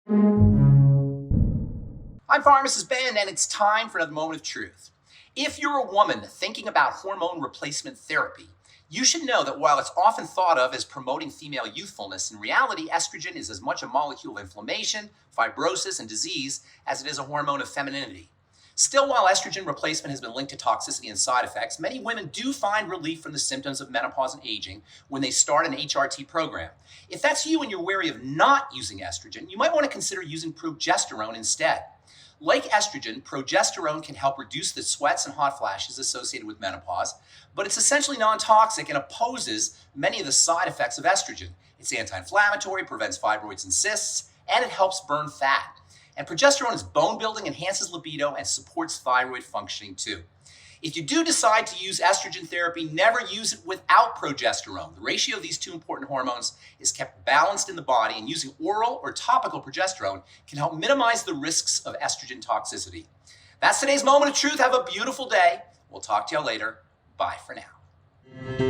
I'm Pharmacist Ben, and it's time for another moment of truth. If you're a woman thinking about hormone replacement therapy, you should know that while it's often thought of as promoting female youthfulness, in reality, estrogen is as much a molecule of inflammation, fibrosis, and disease as it is a hormone of femininity. Still, while estrogen replacement has been linked to toxicity and side effects, many women do find relief from the symptoms of menopause and aging when they start an HRT program. If that's you and you're wary of not using estrogen, you might want to consider using progesterone instead. Like estrogen, progesterone can help reduce the sweats and hot flashes associated with menopause, but it's essentially non-toxic and opposes many of the side effects of estrogen. It's anti-inflammatory, prevents fibroids and cysts, and it helps burn fat. And progesterone is bone building, enhances libido, and supports thyroid functioning too. If you do decide to use estrogen therapy, never use it without progesterone. The ratio of these two important hormones is kept balanced in the body, and using oral or topical progesterone can help minimize the risks of estrogen toxicity. That's today's moment of truth. Have a beautiful day. We'll talk to you later. Bye for now.